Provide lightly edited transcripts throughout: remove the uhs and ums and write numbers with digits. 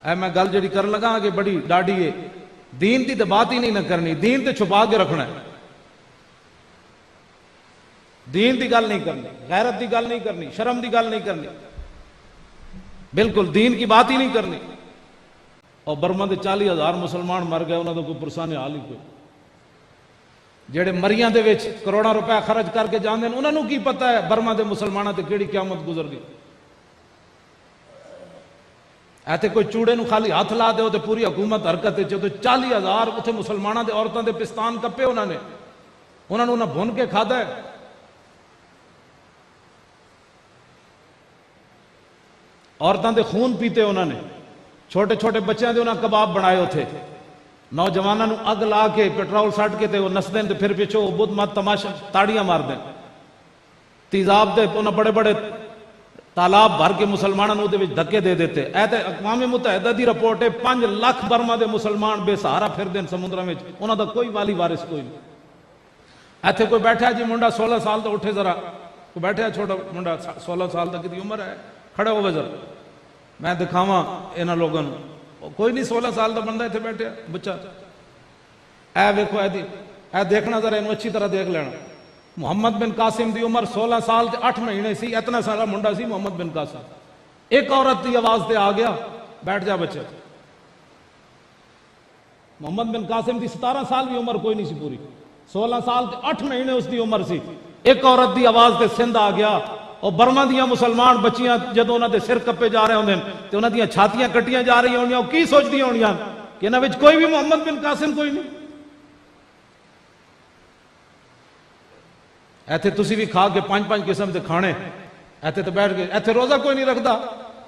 اے میں گل جڑی کرن لگا کہ بڑی ڈاڈی ہے، دین دی تے بات ہی نہیں نہ کرنی، دین تے چھپا کے رکھنا ہے، دین دی گل نہیں کرنی، غیرت دی گل نہیں کرنی، شرم دی گل نہیں کرنی، بالکل دین کی بات ہی نہیں کرنی۔ اور برما دے 40,000 مسلمان مر گئے، انہوں نے کوئی پرسانے حال ہی کوئی، جڑے مریاں دے وچ کروڑاں روپے خرچ کر کے جاندے ہیں انہوں نے کی پتہ ہے برما دے مسلمانوں تے کیڑی قیامت گزر گئی۔ ایتھے کوئی چوڑے نو خالی ہاتھ لا دے تے پوری حکومت حرکت وچ، تے 40,000 اتھے مسلمانوں دے عورتاں دے پستان کپے انہوں نے بھن کے کھادا ہے۔ عورتاں دے خون پیتے انہوں نے، چھوٹے چھوٹے بچیاں دے انہوں نے کباب بنائے ہوتے، نوجوانوں نو اگ لا کے پیٹرول سٹ کے تے وہ نس دیں تے پھر پیچھو بدھ مت تماشا تاڑیاں مار دیں، تیزاب دے انہوں بڑے بڑے تالاب بھر کے مسلمانوں نو دے وچ دھکے دے دیتے۔ اے تے اقوام متحدہ دی رپورٹ ہے 5 لاکھ برما دے مسلمان بے سہارا پھر دیں سمندراں وچ، انہاں دا کوئی والی وارث کوئی نہیں۔ ایتھے کوئی بیٹھا جی منڈا 16 سال دا اٹھے ذرا، کوئی بیٹھا چھوٹا منڈا 16 سال تک دی عمر ہے، کھڑے ہوئے ذرا میں دکھاواں انہاں لوگوں نو، کوئی نہیں 16 سال دا بندہ ایتھے بیٹھا بچہ۔ اے ویکھو اے دیکھنا ذرا انہوں اچھی طرح دیکھ لینا، محمد بن قاسم دی عمر 16 سال تے 8 مہینے سی، اتنا سارا منڈا سی محمد بن قاسم، ایک عورت دی آواز تے آ گیا بیٹھ جا بچے۔ محمد بن قاسم دی 17 سال بھی عمر کوئی نہیں سی پوری، 16 سال تے 8 مہینے اس دی عمر سی، ایک عورت دی آواز تے سندھ آ گیا۔ اور برما دیاں مسلمان بچیاں جدوں انہاں دے سر کپے جا رہے ہوندے تے انہاں دیاں چھاتیاں کٹیاں جا رہی ہونیاں، کی سوچدیاں ہونیاں کہ انہاں وچ کوئی بھی محمد بن قاسم کوئی نہیں۔ ایتھے تسی بھی کھا کے 5 قسم دے کھانے، ایتھے تے بیٹھ کے ایتھے روزہ کوئی نہیں رکھدا،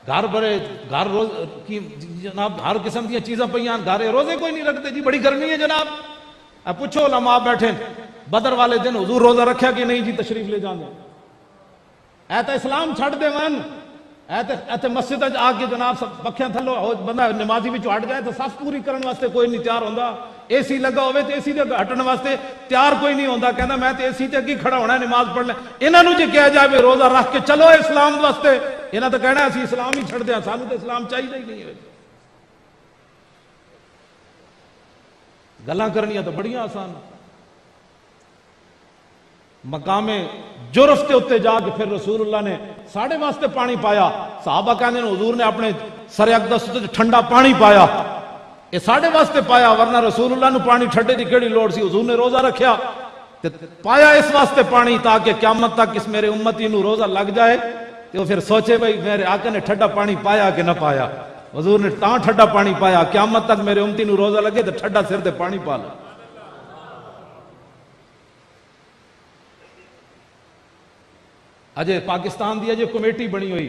گھر بڑے گھر روز کی جناب ہر قسم دیاں چیزاں پیاں، گھر روزے کوئی نہیں رکھتے جی، بڑی گرمی ہے جناب۔ اب پوچھو علماء بیٹھے بدر والے دن حضور روزہ رکھیا کہ نہیں جی، تشریف لے جاندے، ایتھے اسلام چھڑ دے من، ایتھے مسجد آ کے جناب سب پکھیاں تھلو بندہ نمازی وچ ہٹ جائے تو صف پوری کرن واسطے کوئی نہیں تیار ہوندا، اے سی لگا ہوئے تے اے سی دے ہٹن واسطے تیار کوئی نہیں ہوندا، کہندا میں تے اے سی تے اگے کھڑا ہونا ہے نماز پڑھ لیں۔ انہاں نوں جے کہا جائے روزہ رکھ کے چلو اسلام واسطے، انہاں تے کہنا اسی اسلام ہی چھڑ دیاں، سانوں تے اسلام چاہیے ہی نہیں ہے۔ گلاں کرنیاں تو بڑیاں آسان، مقام جرف کے اتنے جا کے پھر رسول اللہ نے ساڑھے واسطے پانی پایا، صحابہ کہنے حضور نے اپنے سر اقدس تے ٹھنڈا پانی پایا، یہ ساڑھے واسطے پایا، ورنہ رسول اللہ نے پانی ٹھنڈے دی کیڑی لوڑ سی، حضور نے روزہ رکھیا تے پایا اس واسطے پانی تاکہ قیامت تک اس میرے امتی نو روزہ لگ جائے تے وہ پھر سوچے بھئی میرے آقا نے ٹھنڈا پانی پایا کہ نہ پایا، حضور نے تاں ٹھنڈا پانی پایا قیامت تک میرے امتی نو روزہ لگے تے ٹھنڈا سر تے پانی پا لے۔ اجے پاکستان دی اجے کمیٹی بنی ہوئی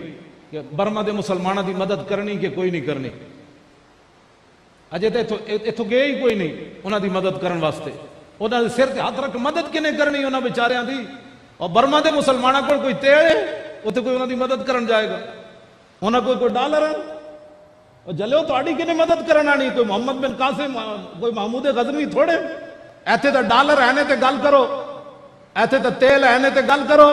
کہ برما دے مسلمانوں دی مدد کرنی کہ کوئی نہیں کرنی، اجے تے اتھوں گئے ہی کوئی نہیں انہاں دی مدد کرن واسطے، انہاں دے سر تے ہاتھ رکھ مدد کنے کرنی انہاں بیچاریاں دی، اور برما دے مسلمانوں کو کوئی تیل ہے اوتھے کوئی انہاں دی مدد کرن جائے گا، انہاں کوئی ڈالر ہے اور جلو تہاڈی کنے مدد کرنا نہیں، کوئی محمد بن قاسم کوئی محمود غزنوی تھوڑے، ایتھے تے ڈالر ہے نے تے گل کرو، ایتھے تے تیل ہے نے تے گل کرو،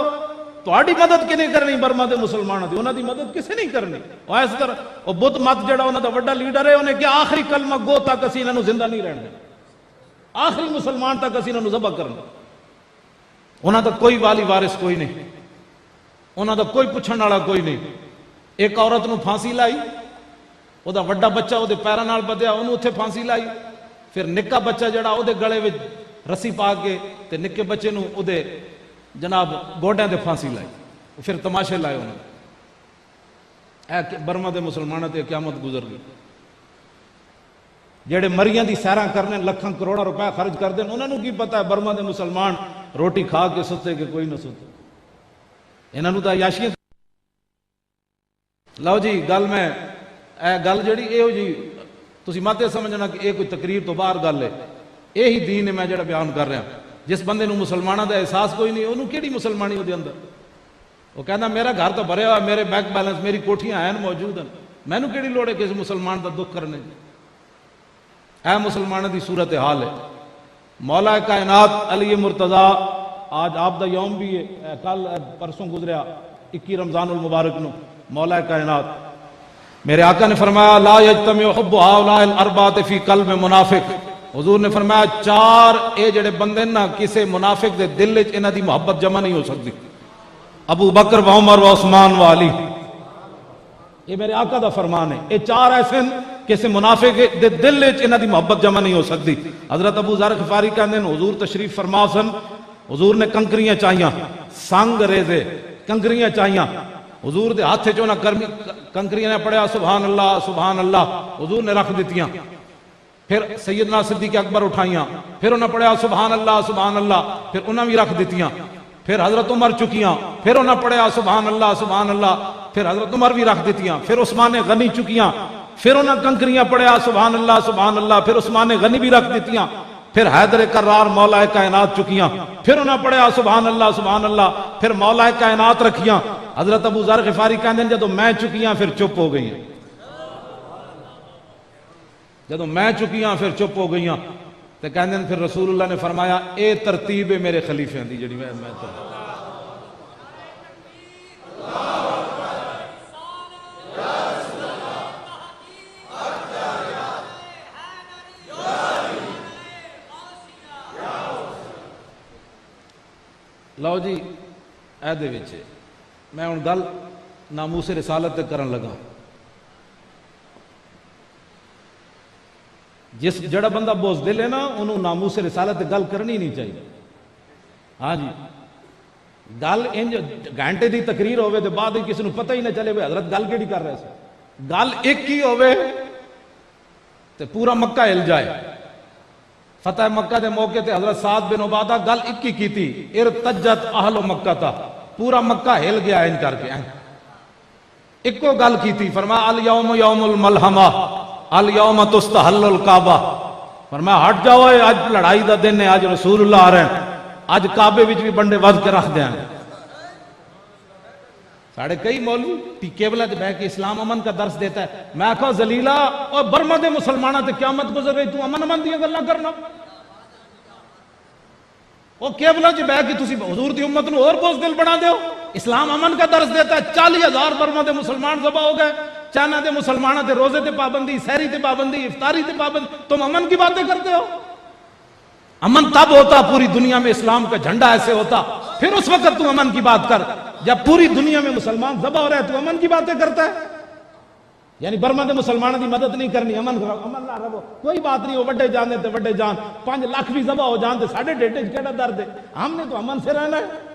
تہاڈی مدد کی نہیں کرنی برما دے مسلمانوں دی، انہاں دی مدد کسے نہیں کرنی۔ اور اس طرح وہ بدھ مت جڑا انہاں دا وڈا لیڈر ہے انہیں کہ آخری کلمہ گو تک اسی انہاں نو زندہ نہیں رہنا، آخری مسلمان تک اسی انہاں نو ذبح کرنا، انہاں دا کوئی والی وارث کوئی نہیں، انہاں دا کوئی پوچھن والا کوئی نہیں۔ ایک عورت نو پھانسی لائی، او دا وڈا بچہ او دے پیراں نال بدھیا اونوں اوتھے پھانسی لائی، پھر نکا بچہ جڑا او دے گلے وچ رسی پا کے تے نکے بچے نو او دے جناب گوڈیاں دے پھانسی لائی، پھر تماشے لائے انہوں نے۔ اے برما دے مسلمانوں تے قیامت گزر گئی، جڑے مریاں دی سیراں کرنے لکھاں کروڑا روپے خرچ کر دیں، انہوں نے کی پتہ ہے برما دے مسلمان روٹی کھا کے ستے کہ کوئی نہ ستے، انہوں نے تو عیاشیاں۔ لو جی گل میں اے گل جڑی اے ہو جی تسی مت سمجھنا کہ اے کوئی تقریر تو باہر گل ہے، یہی دین ہے میں جڑا بیان کر رہا۔ جس بندے نو مسلمانوں دا احساس کوئی نہیں انہوں کیڑی مسلمانی ہو دے اندر، وہ کہنا میرا گھر تو بھریا ہوا، میرے بینک بیلنس میری کوٹھیاں ہیں موجود ہیں، میں نو کیڑی لوڑ ہے کسی مسلمان دا دکھ کرنے۔ اے مسلمانوں دی صورت حال ہے۔ مولا کائنات علی مرتضیٰ آج آپ دا یوم بھی ہے، کل پرسوں گزریا 21 رمضان المبارک نو، مولا کائنات میرے آقا نے فرمایا لا یجتمع حب هؤلاء الاربعۃ فی قلب منافق، حضور نے فرمایا چار اے جڑے بندے نا کسے منافق دے دل وچ انہاں دی محبت جمع نہیں ہو سکتی، ابو بکر و عمر و عثمان و علی، یہ میرے آقا دا فرمان ہے، یہ چار ایسے ہیں کسے منافق دے دل وچ انہاں دی محبت جمع نہیں ہو سکتی۔ حضرت ابو ذر غفاری کہندے ہیں حضور تشریف فرما سن، حضور نے کنکریاں چاہیاں، سنگ ریزے کنکریاں چاہیاں، حضور دے ہاتھ چوں نہ کنکریاں نے پڑھیا سبحان اللہ، حضور نے رکھ دیتیاں، پھر سیدنا صدیق اکبر اٹھائیاں، پھر انہوں نے پڑھیا سبحان اللہ، پھر انہوں بھی رکھ دیتیاں، پھر حضرت عمر چکیاں، پھر انہوں نے پڑھیا سبحان اللہ، پھر حضرت عمر بھی رکھ دیتیاں، پھر عثمان غنی چکیاں، پھر انہوں نے کنکریاں پڑھیا سبحان اللہ، پھر عثمان غنی بھی رکھ دیتیاں، پھر حیدر کرار مولا کائنات چکیاں، پھر انہوں نے پڑھیا سبحان اللہ، پھر مولا کائنات رکھیاں۔ حضرت ابو ذر غفاری کہندے ہیں جدو میں چکیاں پھر چپ ہو گئی ہیں، جدو میں چکیاں پھر چپ ہو گئیاں، تو کہندے ہیں پھر رسول اللہ نے فرمایا اے ترتیب ہے میرے خلیفے دی جڑی میں تو لو جی اے دے وچ میں ہن گل ناموس رسالت تے کرن لگا۔ جس جڑا بندہ بزدل ہے نا انہوں ناموس رسالت تے گل کرنی نہیں چاہیے۔ ہاں جی گل انج گھنٹے دی تقریر ہوئے تے بعد کسی نو پتہ ہی نہ چلے ہوئے حضرت گل کیڑی کر رہے سے، گل ایک ہی ہوئے تے پورا مکہ ہل جائے۔ فتح مکہ دے موقع تے حضرت سعد بن عبادہ گل ایک ہی کی تھی، ارتجت اہل مکہ تا، پورا مکہ ہل گیا ان کر کے، ایک کو گل کی تھی، فرمایا الیوم یوم الملحمہ الیوم تستحل الکعبہ، فرمایا ہٹ جاؤ آج لڑائی دا دن ہے، آج رسول اللہ آ رہے ہیں، آج کعبے وچ بھی بنڈے وز کے رکھ دیں۔ ساڑھے کئی مولوی قبلہ تے بیٹھ کے اسلام امن کا درس دیتا ہے، میں کہا ذلیلہ اور برما دے مسلمانہ تے قیامت گزر گئی تو امن دیا گل نہ کرنا، وہ قبلہ جی بیٹھ کے تسی حضور دی امت نو اور بزدل بنا دیو۔ اسلام امن کا درس دیتا ہے، 40,000 برما دے مسلمان ذبح ہو گئے، چائنا دے مسلمانہ تے روزے تے پابندی، سحری تے پابندی، افطاری تے پابندی، تم امن کی باتیں کرتے ہو۔ امن تب ہوتا پوری دنیا میں اسلام کا جھنڈا ایسے ہوتا، پھر اس وقت تو امن کی بات کر، جب پوری دنیا میں مسلمان ذبح ہو رہے ہیں تو امن کی باتیں کرتا ہے، یعنی برما دے مسلمانوں دی مدد نہیں کرنی، امن نہ رہو، کوئی بات نہیں، وہ وڈے جان دے وڈے جان، 5 لاکھ بھی ذبح ہو جان دے ساڑھے ڈیٹے کیڑا درد ہے، ہم نے تو امن سے رہنا ہے۔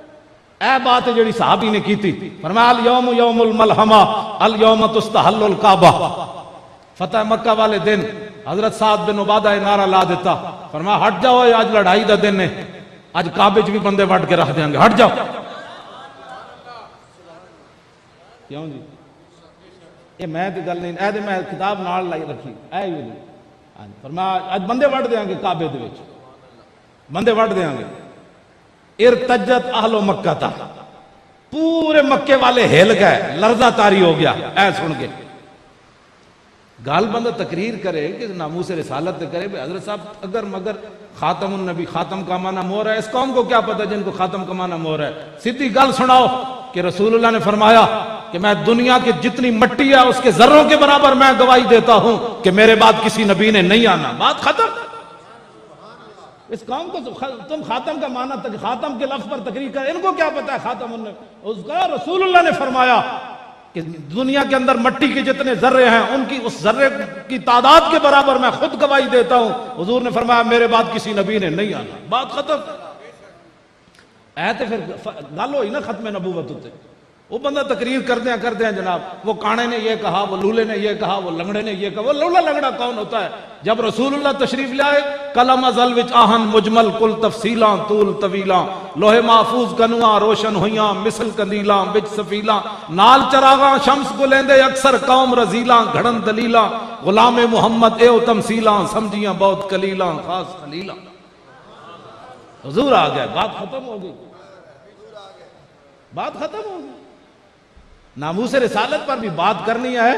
اے بات ہے جڑی صحابی نے کی تھی، فرمایا الیوم یوم الملحمہ الیوم تستحل الکعبہ، فتح مکہ والے دن حضرت سعد بن عبادہ نعرہ لا دیتا، فرمایا ہٹ جاؤ آج لڑائی دا دن ہے، آج کعبے چ بھی بندے وڈ کے رکھ دیں گے، ہٹ جاؤ۔ کیوں جی یہ میں تے گل نہیں، اے تے میں کتاب نال لائی رکھی، اے ہی نہیں، فرمایا آج بندے وڈ دیاں گے، کعبے دے وچ بندے وڈ دیاں گے۔ ارتجت اہل مکہ تا، پورے مکے والے ہل گئے، لرزہ طاری ہو گیا اے سن کے۔ گال بندہ تقریر کرے کہ ناموس رسالت کرے، حضرت صاحب اگر مگر خاتم النبی، خاتم کا معنی مور ہے، اس قوم کو کیا پتہ جن کو خاتم کا معنی مور ہے، سیدھی گل سناؤ کہ رسول اللہ نے فرمایا کہ میں دنیا کے جتنی مٹی ہے اس کے ذروں کے برابر میں گواہی دیتا ہوں کہ میرے بعد کسی نبی نے نہیں آنا، بات ختم۔ اس قوم کو تم خاتم کا معنی تک خاتم کے لفظ پر تقریر کر، ان کو کیا پتا ہے خاتم اس کا رسول اللہ نے فرمایا کہ دنیا کے اندر مٹی کے جتنے ذرے ہیں ان کی اس ذرے کی تعداد کے برابر میں خود گواہی دیتا ہوں، حضور نے فرمایا میرے بعد کسی نبی نے نہیں آنا، بات ختم۔ اے تو پھر گل ہوئی نا ختم نبوت ہوتے، وہ بندہ تقریر کرتے ہیں جناب، وہ کانے نے یہ کہا، وہ لولے نے یہ کہا، وہ لنگڑے نے یہ کہا، وہ لولا لنگڑا کون ہوتا ہے؟ جب رسول اللہ تشریف لائے کلم ازل وچ آہن مجمل کل تفصیلاں طول طویلاں، لوح محفوظ کنواں روشن ہویاں مثل کندیلاں وچ سفیلاں، نال چراغاں شمس کو لیندے اکثر قوم رزیلاں، گھڑن دلیلاں غلام محمد اے او تمثیلاں، سمجھیاں بہت کلیلاں خاص خلیلاں۔ حضور آ گئے، بات ختم ہو گئی، بات ختم ہو گئی۔ ناموس رسالت پر بھی بات کرنی ہے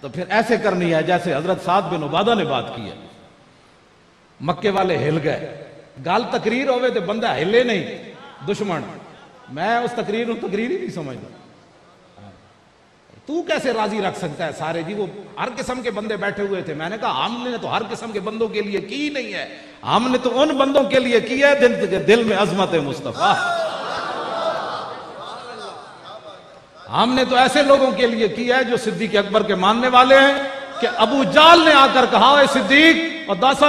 تو پھر ایسے کرنی ہے جیسے حضرت سعد بن عبادہ نے بات کی ہے۔ مکے والے ہل گئے، گال تقریر ہوئے تو بندہ ہلے نہیں، دشمن، میں اس تقریر کو تقریر ہی نہیں سمجھتا، تو کیسے راضی رکھ سکتا ہے سارے؟ جی وہ ہر قسم کے بندے بیٹھے ہوئے تھے. میں نے کہا ہم نے تو ہر قسم کے بندوں کے لیے کی نہیں ہے, ہم نے تو ان بندوں کے لیے کی ہے دل میں عظمت مصطفیٰ. ہم نے تو ایسے لوگوں کے لیے کیا ہے جو صدیق اکبر کے ماننے والے ہیں, کہ ابو جال نے آ کر کہا اے صدیق اور دس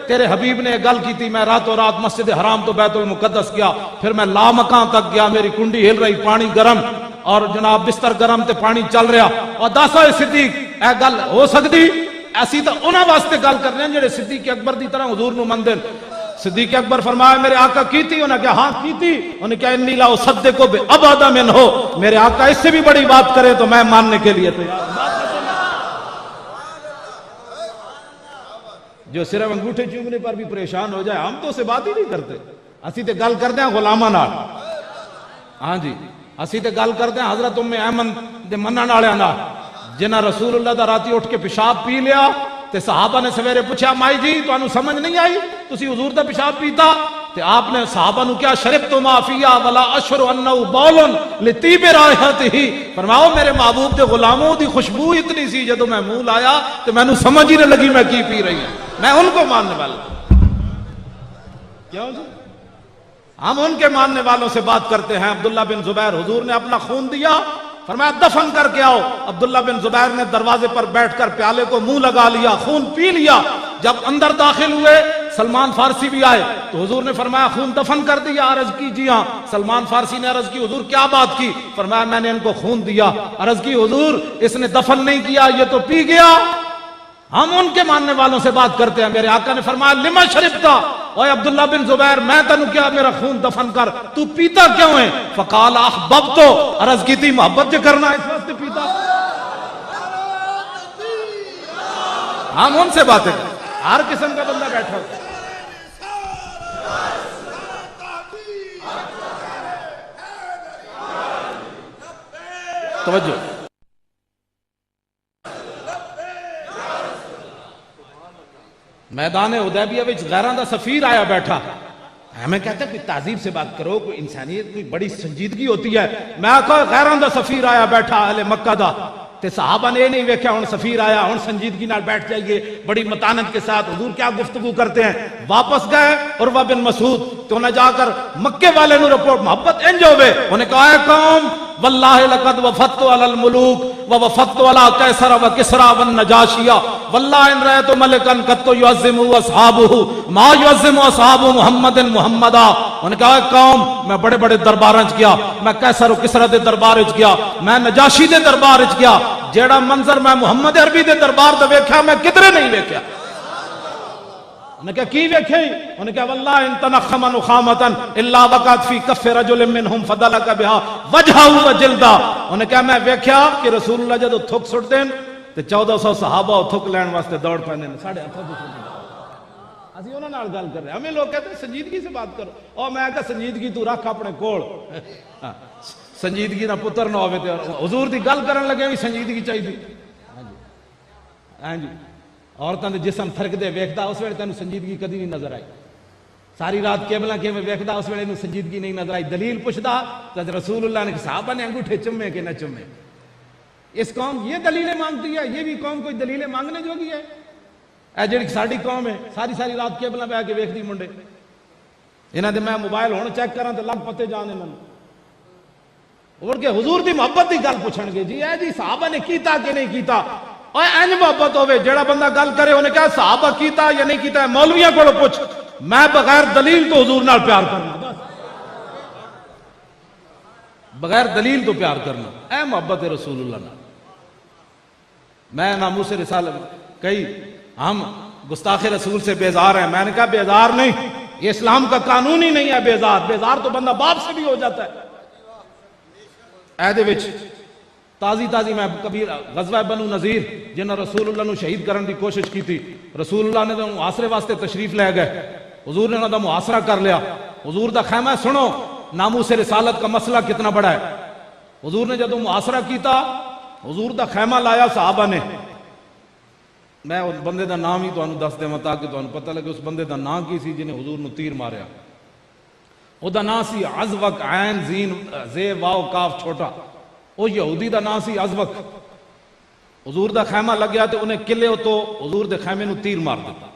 تیرے حبیب نے گل کی تھی, میں راتوں رات مسجد حرام تو بیت المقدس گیا, پھر میں لامکان تک گیا, میری کنڈی ہل رہی, پانی گرم اور جناب بستر گرم تے پانی چل رہا, اور دس صدیق اے گل ہو سکتی؟ ایسی تو انہاں واسطے گل کر رہے ہیں جڑے صدیق اکبر دی طرح حضور نو مندے. صدیق اکبر فرمایا میرے آقا کی تھی؟ انہوں نے کہا ہاں کی تھی. انہوں نے کہا انی لا اصدقو بابعد منہ, میرے آقا اس سے بھی بڑی بات کرے تو میں ماننے کے لیے تیار. جو صرف انگوٹھے چومنے پر بھی پریشان ہو جائے, ہم تو اسے بات ہی نہیں کرتے. اسی تے گل کرتے ہیں غلاماں نال, ہاں جی اسی تے گل کرتے ہیں حضرت ام ایمن دے منن والےاں نال, جنہاں رسول اللہ دا راتی اٹھ کے پیشاب پی لیا تے صحابہ نے سویرے پوچھا مائی جی تانوں سمجھ نہیں آئی, تسی حضور دا پیشاب پیتا؟ تے آپ نے صحابہ نو کیا شربت ما فیا ولا اشعر انه بول لطیب رائحتہ, فرماؤ میرے محبوب دے غلاموں دی خوشبو اتنی سی جدوں میں منہ لایا تے مینوں سمجھ ہی نہ لگی میں کی پی رہی ہوں. میں ان کو ماننے والا کیوں جی؟ ہم ان کے ماننے والوں سے بات کرتے ہیں. عبداللہ بن زبیر, حضور نے اپنا خون دیا, فرمایا دفن کر کے آؤ. عبداللہ بن زبیر نے دروازے پر بیٹھ کر پیالے کو منہ لگا لیا, خون پی لیا. جب اندر داخل ہوئے سلمان فارسی بھی آئے تو حضور نے فرمایا خون دفن کر دیا؟ عرض کی جی ہاں. سلمان فارسی نے عرض کی حضور کیا بات کی؟ فرمایا میں نے ان کو خون دیا. عرض کی حضور اس نے دفن نہیں کیا, یہ تو پی گیا. ہم ان کے ماننے والوں سے بات کرتے ہیں. میرے آقا نے فرمایا لما شربتا, اوے عبداللہ بن زبیر میں تنو کیا میرا خون دفن کر, تو پیتا کیوں ہے؟ فقال احببتو, عرض کی تھی محبت جو کرنا اس واسطے پیتا. ہم ان سے باتیں کرتے, ہر قسم کا بندہ بیٹھا ہو. توجہ, میدان حدیبیہ وچ غیراں دا سفیر آیا بیٹھا. ہمیں کہتے ہیں کوئی تہذیب سے بات کرو, کوئی انسانیت, کوئی بڑی سنجیدگی ہوتی ہے. میں کہا غیراں دا سفیر آیا بیٹھا اہل مکہ دا, تے صحابہ نے نہیں ویکھیا ہن سفیر آیا ہن سنجیدگی نال بیٹھ جائیے بڑی متانت کے ساتھ. حضور کیا گفتگو کرتے ہیں. واپس گئے عروہ بن مسعود, تو انہیں جا کر مکے والے نو رپورٹ محبت انج ہوئے. انہیں کہا اے قوم واللہ لقد وفدت علی الملوک ووفدت علی قیصر وکسرا والنجاشیہ واللہ ان رأیت ملکا قد یعظم اصحابہ ما یعظم اصحاب محمد محمدا. انہوں نے کہا اے قوم میں بڑے بڑے درباراں وچ گیا, میں قیصر و کسرا دے دربار وچ گیا, میں نجاشی دے دربار وچ گیا, جیڑا منظر میں محمد عربی دے دربار تے ویکھیا میں کدھرے نہیں ویکھیا. انہوں نے کہا کی ویکھے؟ انہوں نے کہا واللہ ان تنخم نخامتا الا وقعت فی کف رجل منہم فدلک بها وجہہ وجلدہ. انہوں نے کہا میں ویکھیا کہ رسول اللہ جدو تھک سٹ دین تے 1400 صحابہ تھک لین واسطے دوڑ پیندے نے, ساڑھے ہتھوں دی اسی انہاں نال گل کر رہے. ہمیں لوگ کہتے ہیں سنجیدگی سے بات کرو, اور میں کہا سنجیدگی تو رکھ اپنے کول, سنجیدگی نہ پتر نہ ہوے تے حضور دی گل کرن لگے بھی سنجیدگی چاہیے. ہاں جی عورتاں دے جسم تھرکدے ویکھدا اس ویلے تینوں سنجیدگی کدی نہیں نظر آئی. ساری رات کیبلاں کیویں ویکھدا اس ویلے نوں سنجیدگی نہیں نظر آئی. دلیل پوچھدا تے رسول اللہ نے صحابہ نے انگوٹھے چومے کہ نہ چومے. اس قوم یہ دلیلیں مانگتی ہے, یہ بھی قوم کوئی دلیلیں مانگنے جوگی ہے؟ اے جڑی ساڈی قوم ہے ساری رات کیبلاں بیٹھ کے ویکھدی منڈے, انہاں دے میں موبائل ہن چیک کراں تے لگ پتے جان انہاں نوں. اور کہ حضور دی محبت دی گل پوچھن گے جی اے جی صحابہ نے کیتا کہ نہیں کیتا. اور انج محبت ہوے جیڑا بندہ گل کرے انہیں کہا صحابہ کیتا یا نہیں کیتا, مولویاں کولوں پوچھ, میں بغیر دلیل تو حضور نال پیار کرنا, بغیر دلیل تو پیار کرنا, اے محبت رسول اللہ نال. میں ناموس رسالت کئی ہم گستاخ رسول سے بیزار ہیں. میں نے کہا بیزار نہیں, یہ اسلام کا قانون ہی نہیں ہے بیزار. بیزار تو بندہ باپ سے بھی ہو جاتا ہے. اے دے وچ تازی میں کبیر غزوہ بنو نذیر جنہاں رسول اللہ نو شہید کرن دی کوشش کی تھی, رسول اللہ نے تو محاصرے واسطے تشریف لے گئے. حضور نے انہاں دا محاصرہ کر لیا. حضور دا خیمہ سنو ناموس رسالت کا مسئلہ کتنا بڑا ہے. حضور نے جدوں محاصرہ کیتا حضور دا خیمہ لایا صحابہ نے. میں اس بندے دا نام ہی تانوں دس دیواں تاکہ تانوں پتہ لگے اس بندے دا نام کی سی جنہیں حضور نو تیر ماریا. او دا نام سی عزوق, عین زین زے واو کاف چھوٹا. او یہودی دا نام سی عزوق. حضور دا خیمہ لگیا تے انہیں کلے تو حضور دے خیمے نو تیر مار دیتا،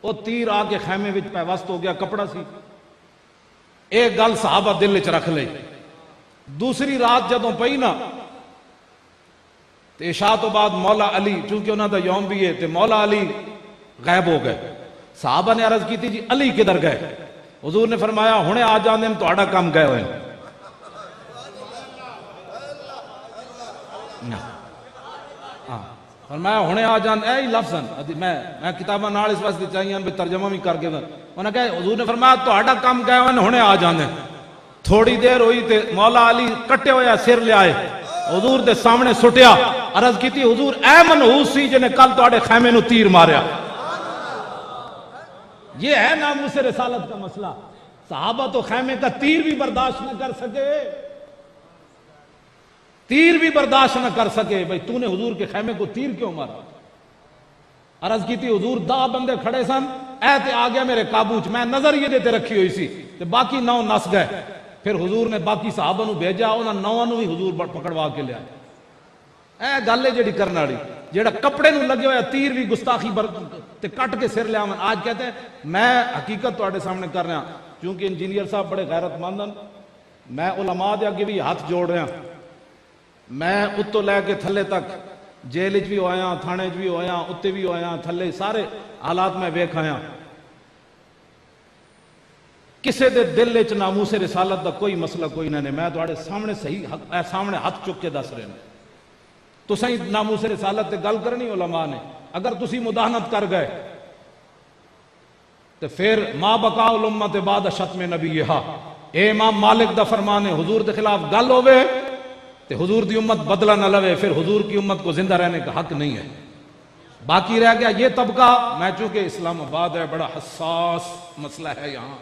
وہ تیر آ کے خیمے وچ پیوست ہو گیا، کپڑا سی۔ ایک گل صحابہ دل وچ رکھ لئی، دوسری رات جدوں پئی نا تے عشاء تو بعد مولا علی، چونکہ انہاں دا یوم بھی ہے، تے مولا علی غائب ہو گئے۔ صحابہ نے عرض کی تھی جی علی کدھر گئے؟ حضور نے فرمایا ہنے آ جاندے نے تہاڈا کام گئے ہوئے۔ فرمایا ہنے آ جان، اے لفظ میں کتاباں نال اس واسطے چاہیے بھی ترجمہ بھی کر کے انہاں کہا، حضور نے فرمایا تہاڈا کام گئے ہوئے ہنے آ جاندے۔ تھوڑی دیر ہوئی تے مولا علی کٹے ہویا سر لے آئے، حضور دے سامنے سٹیا، عرض کی تھی حضور اے منحوس سی جنہیں کل تہاڈے خیمے نو تیر ماریا۔ یہ ہے ناموس رسالت کا مسئلہ۔ صحابہ تو خیمے کا تیر بھی برداشت نہ کر سکے، تیر بھی برداشت نہ کر سکے، بھئی تو نے حضور کے خیمے کو تیر کیوں مارا؟ عرض کی تھی حضور 10 بندے کھڑے سن، اے تے آ گیا میرے قابو چ، میں نظر یہ دیتے رکھی ہوئی سی تے باقی 9 نس گئے۔ پھر حضور نے باقی صحابہ نو بھیجا، انہاں 9 نو بھی حضور پکڑوا کے لیا۔ اے گل ہے جڑی کرن والی، جڑا کپڑے نو لگے ہویا تیر بھی گستاخی تے کٹ کے سر لے آون۔ آج کہتے ہیں میں حقیقت تواڈے سامنے کر رہا، کیونکہ انجینئر صاحب بڑے غیرت مند ہیں، میں علماء دے اگے بھی ہاتھ جوڑ رہا، میں اتوں لے کے تھلے تک جیل وچ بھی ہویا، تھانے وچ بھی ہویا، اتتے بھی ہویا، تھلے سارے حالات میں ویکھ آیا۔ کسے دے دل وچ ناموس رسالت دا کوئی مسئلہ کوئی نہ، میں تواڈے سامنے صحیح سامنے ہاتھ چک کے دس رہے ہیں۔ تو صحیح ناموس رسالت تے گل کرنی علماء نے، اگر تسی مداہنت کر گئے تو پھر ما بقاء الامت بعد شتم نبیہا، اے امام مالک دا فرمان ہے، حضور دے خلاف گل ہوئے تے حضور دی امت بدلہ نہ لوے، پھر حضور کی امت کو زندہ رہنے کا حق نہیں ہے۔ باقی رہ گیا یہ طبقہ، میں چونکہ اسلام آباد ہے، بڑا حساس مسئلہ ہے یہاں،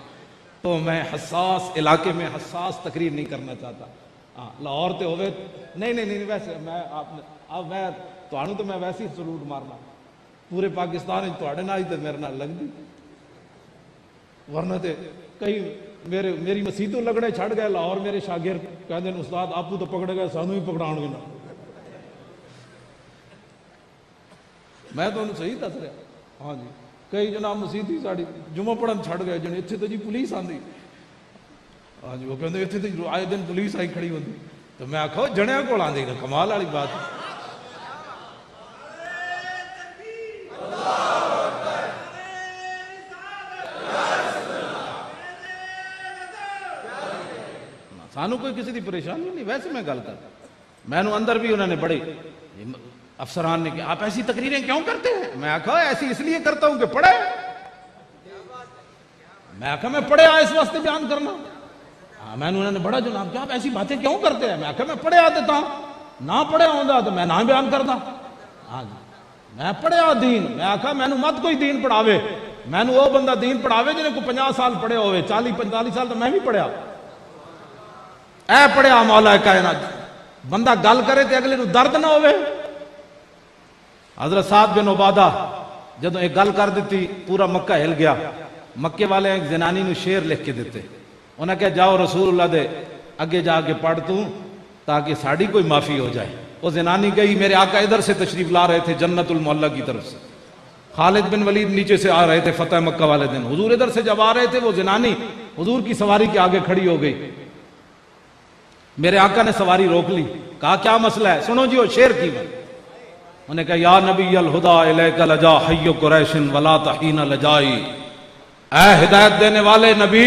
تو میں حساس علاقے میں حساس تقریر نہیں کرنا چاہتا۔ لاہور تے ہوئے نہیں ویسے میں اب میں تانوں تو میں ویسے ہی سلوٹ مارنا، پورے پاکستان وچ تواڈے نال ہی تے میرے نال لگدی، ورنہ تے کئی میری مسیتوں لگڑے چھڑ گئے لاہور، میرے شاگرد کہندے نے استاد آپو تو پکڑے گئے سانوں ہی پکڑاؤ گے نا۔ میں تو انہوں صحیح دس رہا، ہاں جی کئی جناب مسیتی ساڑی جمعہ پڑھن چھڑ گئے جن اتھے تو جی پولیس آندی، ہاں جی وہ کہندے اتھے تو آئے دن پولیس آئی کھڑی ہوندی، تو میں آکھا جنیاں کول آندی، کمال والی بات۔ سانو کوئی کسی دی پریشانی نہیں، ویسے میں گل کر، میں نو اندر بھی انہوں نے بڑے افسران نے کہ آپ ایسی تقریریں کیوں کرتے ہیں؟ میں آکھا ایسی اس لیے کرتا ہوں کہ پڑھے، میں آکھا میں پڑھے اس واسطے بیان کرنا۔ میں انہوں نے بڑا جناب کہ آپ ایسی باتیں کیوں کرتے ہیں؟ میں آکھا میں پڑھے آتا ہوں، نہ پڑھے ہوندا تو میں نہ بیان کرتا۔ ہاں جی میں پڑھے آ دین، میں آکھا میں نو مت کوئی دین پڑھاوے، میں نو وہ بندہ دین پڑھاوے جنہیں کو 50 سال پڑھے ہوئے، 40-45 سال تو میں بھی پڑھیا۔ اے پڑھیا مولا کائنات، بندہ گل کرے تے اگلے نو درد نہ ہوئے۔ حضرت سعد بن عبادہ جدوں ایک گل کر دیتی پورا مکہ ہل گیا، مکے والے ایک زنانی نو شعر لکھ کے دیتے، انہاں کہا جاؤ رسول اللہ دے اگے جا کے پڑھ توں تاکہ ساڑی کوئی معافی ہو جائے۔ وہ زنانی گئی، میرے آقا ادھر سے تشریف لا رہے تھے جنت المعلا کی طرف سے، خالد بن ولید نیچے سے آ رہے تھے فتح مکہ والے دن، حضور ادھر سے جب آ رہے تھے وہ زنانی حضور کی سواری کے آگے کھڑی ہو گئی، میرے آقا نے سواری روک لی، کہا کیا مسئلہ ہے؟ سنو جی وہ شعر کی بات، انہوں نے کہا یا نبی الہدا الیک لجا حی قریش ولا تحین لجائی، اے ہدایت دینے والے نبی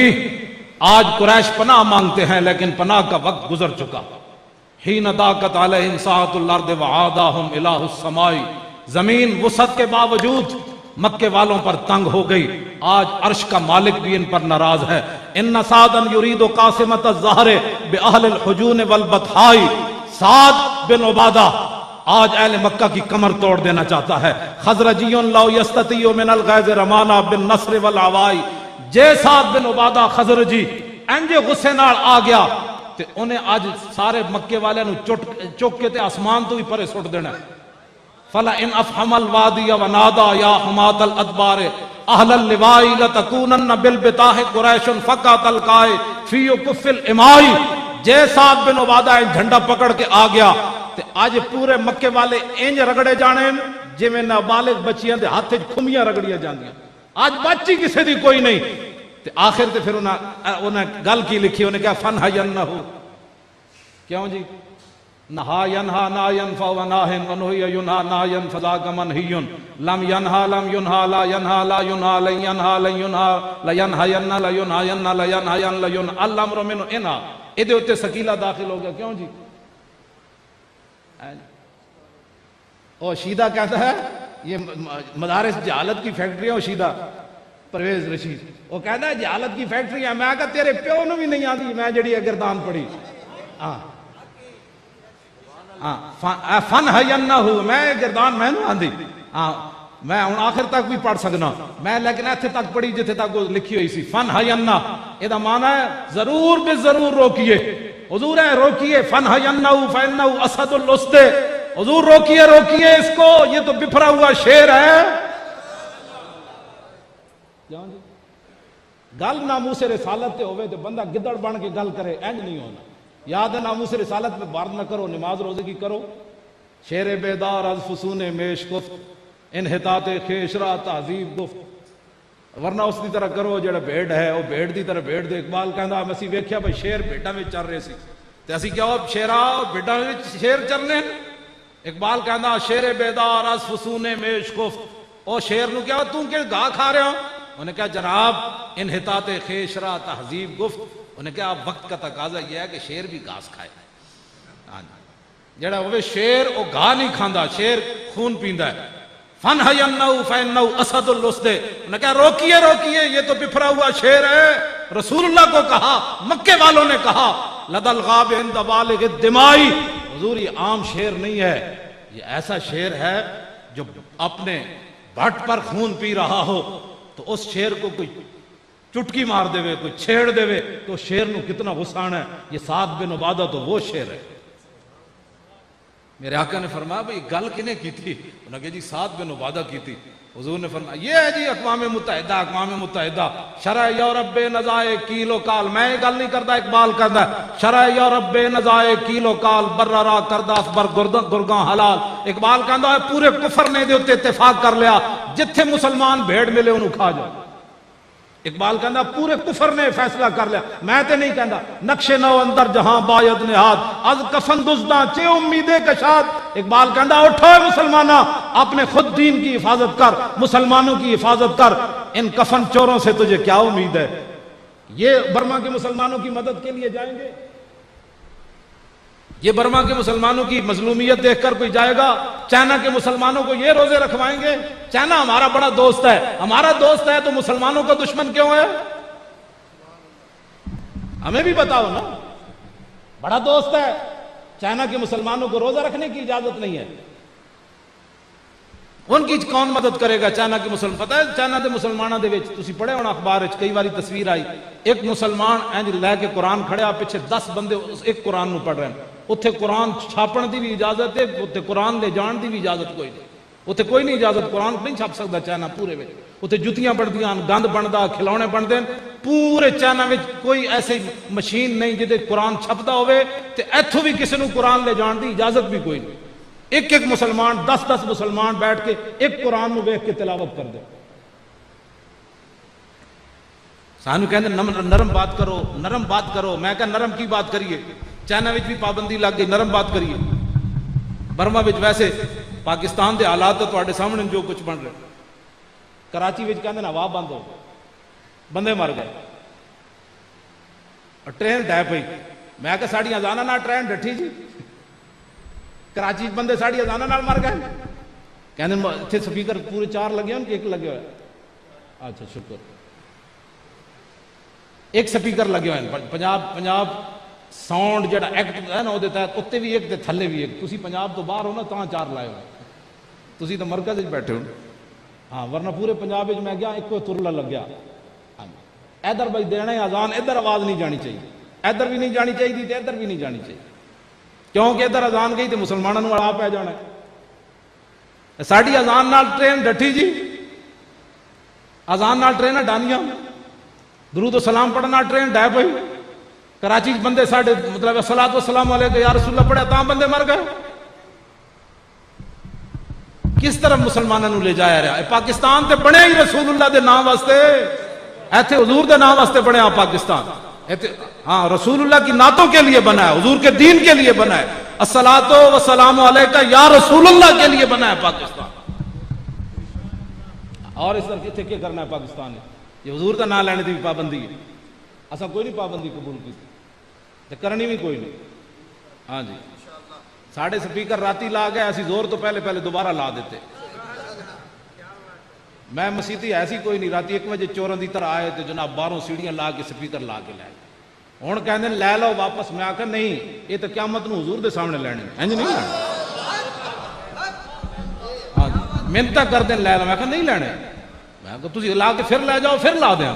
آج قریش پناہ مانگتے ہیں لیکن پناہ کا وقت گزر چکا، حین ضاقت علیہم سعۃ الارض وعاداہم الہ السماء، زمین وسعت کے باوجود مکے والوں پر تنگ ہو گئی، آج عرش کا مالک بھی ان پر ناراض ہے۔ ان سعدا یرید قاسمۃ الظہر باہل الحجون والبطحاء، سعد بن عبادہ آج اہل مکہ کی کمر توڑ دینا چاہتا ہے۔ خزرجی لو یستطیع من الغیظ رمانا بالنصر والعوائی، جے سعد بن عبادہ خزرجی انجے غصے نال آ گیا تے انہیں آج سارے مکے والے نو چک کے تے آسمان تو بھی پرے سٹ دینا۔ فلا ان افہم الوادی ونادا یا حمات الادبار اہل اللوائی لتکونن بالبطاح قریش فقط القائے فی کف الامائی، جے سعد بن عبادہ جھنڈا پکڑ کے آ گیا تے اج پورے مکے والے انج رگڑے جانے جویں نابالغ بچیاں دے ہاتھ وچ کھمیاں رگڑیاں جاندیاں. اج بچی کسے دی کوئی نہیں. تے آخر تے پھر انہاں گل کی لکھی، انہیں کہا فن ینہ، کیوں جی؟ نہا ینہا نا ینفع و ناہن و نہی ینہا نا ینفع ذاک منہی لم ینہا لم ینہا لا ینہا لا ینہا لن ینہا لن ینہا لا ینہا ینہ لا ینہا ینہ لا ینہا ین لا ینہا الامر من انہا. ادھے اتے سکیلہ داخل ہو گیا. کیوں جی؟ او شیدہ کہتا ہے یہ مدارس جہالت کی فیکٹری ہے. شیدہ پرویز رشید وہ کہتا ہے جہالت کی فیکٹری ہے. میں کہا تیرے پیو نے بھی نہیں آتی میں جڑی گردان پڑھی. فن حینہ ہو، میں گردان میں نہیں آندی. میں ہوں آخر تک بھی پڑھ سکنا میں، لیکن ایتھے تک پڑھی جتھے تک وہ لکھی ہوئی سی. فن حینہ یہ دا معنی ہے ضرور بے ضرور روکیے. حضور ہے روکیے. فن حینہ فینہ اسد الاسد، حضور روکیے روکیے اس کو، یہ تو بفرا ہوا شیر ہے. گل ناموس رسالت تے ہوئے تے بندہ گدڑ بن کے گل کرے، انج نہیں ہونا. یاد ہے ناموس رسالت میں بارد نہ کرو، نماز روزے کی کرو. شیر بیدار از فسون میش گفت، انحطاط خیشرا تہذیب گفت. ورنہ اس دی طرح کرو جڑا بھیڑ ہے وہ بھیڑ دی طرح بھیڑ دے. اقبال کہندا اسی ویکھیا بھئی شیر بھیڑاں وچ چل رہے سی تے اسی کیا شیرا بھیڑاں وچ شیر چلنے. اقبال کہندا شیر بیدار از فسون میش گفت، او شیر نو کیا تو کہ گاہ کھا رہے ہو؟ انہیں کہا جناب انحطاط خیشرا تہذیب گفت. انہیں کہا وقت کا تقاضا یہ ہے کہ شیر بھی گھاس کھائے. جڑا ہوئے شیر وہ گاہ نہیں کھاندا، شیر خون پیندا ہے. فن حینہ فینہ اسد الاسد. انہیں کہا روکیے روکیے یہ تو بفرا ہوا شیر ہے. رسول اللہ کو کہا، مکے والوں نے کہا لدى الغاب عند بالغ الدماء. حضور یہ عام شیر نہیں ہے، یہ ایسا شیر ہے جو اپنے بھٹ پر خون پی رہا ہو تو اس شیر کو کوئی چٹکی مار دے وے، کوئی چھیڑ دے وے تو شیر نو کتنا غصہ آنا ہے. یہ سعد بن عبادہ تو وہ شیر ہے. میرے آقا نے فرمایا بھئی گل کنے کی تھی؟ انہوں نے کہا جی سعد بن عبادہ کی تھی. حضور نے فرمایا یہ ہے جی اقوام متحدہ شرع یورپ بے نزائے کیل و کال. میں یہ گل نہیں کرتا، اقبال کرتا ہے شرع یورپ بے نزائے کیل و کال بررا کردہ بر گرگاں حلال. اقبال کہتا ہے پورے کفر نے دے اتے اتفاق کر لیا جتھے مسلمان بھیڑ ملے انہوں کھا جاؤ. اقبال کہتا پورے کفر نے فیصلہ کر لیا. میں تے نہیں کہتا نقش نو اندر جہاں باید نہاد از کفن دزداں چے امیدے کشاد. اقبال کہتا اٹھو مسلمانہ اپنے خود دین کی حفاظت کر، مسلمانوں کی حفاظت کر. ان کفن چوروں سے تجھے کیا امید ہے؟ یہ برما کے مسلمانوں کی مدد کے لیے جائیں گے؟ یہ برما کے مسلمانوں کی مظلومیت دیکھ کر کوئی جائے گا؟ چائنا کے مسلمانوں کو یہ روزے رکھوائیں گے؟ چائنا ہمارا بڑا دوست ہے، ہمارا دوست ہے تو مسلمانوں کا دشمن کیوں ہے؟ ہمیں بھی بتاؤ نا. بڑا دوست ہے، چائنا کے مسلمانوں کو روزہ رکھنے کی اجازت نہیں ہے. ان کی کون مدد کرے گا؟ چائنا کے مسلمان. پتہ ہے چائنا دے مسلمانوں دے وچ تسی پڑھے ہونا اخبار وچ کئی باری تصویر آئی، ایک مسلمان انج لے کے قرآن کھڑیا، پیچھے 10 بندے ایک قرآن نو پڑھ رہے ہیں. اتھے قرآن چھاپن دی بھی اجازت ہے، اتھے قرآن لے جان دی بھی اجازت کوئی نہیں. اتھے کوئی نہیں اجازت، قرآن نہیں چھاپ سکتا چائنا پورے وچ. اتھے جتیاں بندیاں، گند بندا، کھلونے بنتے ہیں. پورے چائنا وچ کوئی ایسی مشین نہیں جدے قرآن چھپتا ہوئے تے ایتھوں بھی کسی نو قرآن لے جان دی اجازت بھی کوئی نہیں. ایک ایک مسلمان 10 مسلمان بیٹھ کے ایک قرآن نو دیکھ کے تلاوت کر دے. سانو کہندے نرم بات کرو، نرم بات کرو. میں کہا نرم کی بات کریے؟ چائنا وچ بھی پابندی لگ گئی، نرم بات کریے. برما وچ ویسے پاکستان دے حالات تو تواڈے سامنے جو کچھ بن رہے. کراچی وچ کہندے ہوا بند ہو گئی، بندے مر گئے اور ٹرین ڈہ پئی. میں کہا ساڑی اذاناں نال ٹرین ڈٹھی جی. کراچی بندے ساڑی اذاناں نال مر گئے. کہندے اتھے سپیکر پورے 4 لگے ہون کہ ایک لگے ہوئے؟ اچھا شکر. ایک سپیکر لگے ہوئے. پنجاب ساؤنڈ جڑا ایکٹ ہے نا وہ تحت اتنے بھی ایک تے تھلے بھی ایک. تسی پنجاب تو باہر ہو نا تاں 4 لائے ہوئے، تسی تو مرکز وچ بیٹھے ہو. ہاں ورنہ پورے پنجاب وچ میں گیا ایک کوئی ترلا لگیا. ادھر بھائی دینا ہے اذان، ادھر آواز نہیں جانی چاہیے، ادھر بھی نہیں جانی چاہیے تے ادھر بھی نہیں جانی چاہیے. کیونکہ ادھر اذان گئی تے مسلمانوں اڑا پہ جانا ہے. ساڈی اذان نال ٹرین ڈٹھی جی، اذان نال ٹرین ڈانیاں، درود و سلام پڑھنا ٹرین ڈہ پئی. کراچی بندے ساڈے مطلب الصلوۃ والسلام علیہ یا رسول اللہ پڑھیا تاں بندے مر گئے. کس طرف مسلمانوں نو لے جایا رہا ہے؟ پاکستان تے بنے ہی رسول اللہ دے نام واسطے، ایتھے حضور دے نام واسطے بنے پاکستان، ہاں رسول اللہ کی نعتوں کے لیے بنا ہے، حضور کے دین کے لیے بنا ہے، الصلاۃ والسلام علیکہ یا رسول اللہ کے لیے بنا ہے پاکستان۔ اور اس طرح کتنے کیا کرنا ہے پاکستان نے؟ یہ حضور کا نام لینے کی پابندی ہے، ایسا کوئی نہیں پابندی قبول کی تے کرنی بھی کوئی نہیں۔ ہاں جی ساڑھے سپیکر راتی لا گئے، ایسی زور تو پہلے دوبارہ لا دیتے۔ میں مسیتی ایسی کوئی نہیں، راتی 1 بجے چورن دی طرح آئے تو جناب 12 سیڑھیاں لا کے سپیکر لا کے لائے، ہوں کہنے لے لو واپس۔ میں آخر نہیں، یہ تو قیامت نو حضور دے سامنے لینے، انج نہیں لینے۔ ہاں جی منتا کر دیں لے لو، میں آخر نہیں لینے، میں کہ تسی لا کے پھر لے جاؤ، پھر لا دیں۔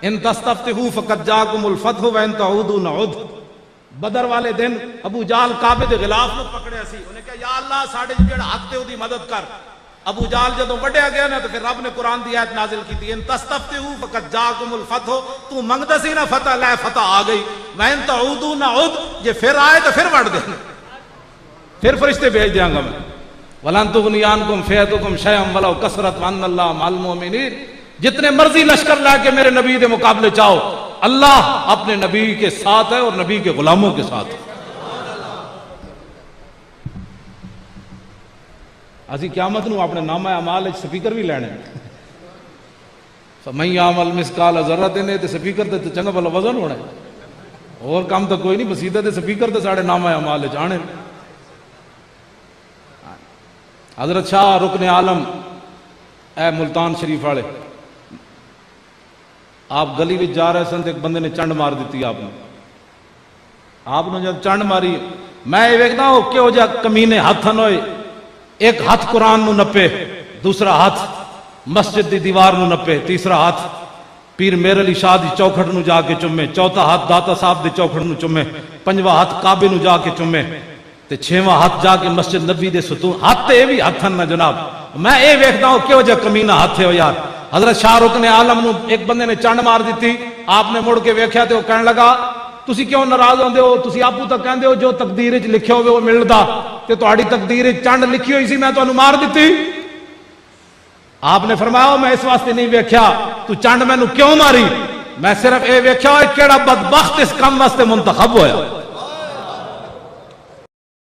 ان تستفتحوا فقد جاءکم الفتح وان تعودوا نعد۔ بدر والے دن ابو جہل کعبے دے غلاف نو پکڑیا سی، انہیں کہا یا اللہ ساڈے جڑا حق تے اودی مدد کر۔ ابو جہل جدوں وڈیا گیا نا تو پھر رب نے قرآن دی آیت نازل کی تھی، ان تستفتحوا فقد جاءکم الفتح، تو منگدا سی نا فتح، لے فتح آ گئی۔ وان تعودوا نعد، جے پھر آئے تو پھر وڑ دینا، پھر فرشتے بھیج دیاں گا میں۔ ولن تغنی عنکم فئتکم شیئا ولو کثرت وان اللہ مع المؤمنین۔ جتنے مرضی لشکر لا کے میرے نبی دے مقابلے چاہو، اللہ اپنے نبی کے ساتھ ہے اور نبی کے غلاموں کے ساتھ ہے۔ اسی قیامت نو اپنے نامہ اعمال سپیکر بھی لینے، فمن یعمل مثقال ذرۃ نے تے سپیکر تے چنگا بھلا وزن ہونا ہے، اور کام تو کوئی نہیں، بسیدہ تے سپیکر تے ساڑھے نامہ اعمال آنے۔ حضرت شاہ رکن عالم اے ملتان شریف والے، آپ گلی وچ جا رہے سن تے ایک بندے نے چنڈ مار دیتی آپ نے جب چنڈ ماری، میں یہ ویکھدا ہوں کہ وہ جا کمینے ہاتھ ہوئے، ایک ہاتھ قرآن نو نپے، دوسرا ہاتھ مسجد دی دیوار نو نپے، تیسرا ہاتھ پیر میر علی شاہ دی چوکھٹ نو جا کے چومے، چوتھا ہاتھ داتا صاحب دی چوکھٹ نو چومے، پنجواں ہاتھ کعبے نو جا کے چومے، تے چھواں ہاتھ جا کے مسجد نبی دے ستون، ہاتھ تے بھی ہاتھ نہ جناب۔ میں یہ ویکھدا ہوں کہ جا کمینہ ہاتھ ہو یار۔ حضرت شاہ رکن عالم نو ایک بندے نے چنڈ مار دیتی، آپ نے مڑ کے ویکھیا تے وہ کہنے لگا تسی کیوں ناراض ہوندے ہو، تسی آپو تک کہندے ہو جو تقدیر وچ لکھیا ہوئے وہ ملدا، تے تہاڈی تقدیر وچ چنڈ لکھی ہوئی سی، میں تانوں مار دتی۔ آپ نے فرمایا میں اس واسطے نہیں ویکھیا تو چنڈ مینوں کیوں ماری، میں صرف اے ویکھیا کیڑا بدبخت اس کام واسطے منتخب ہویا۔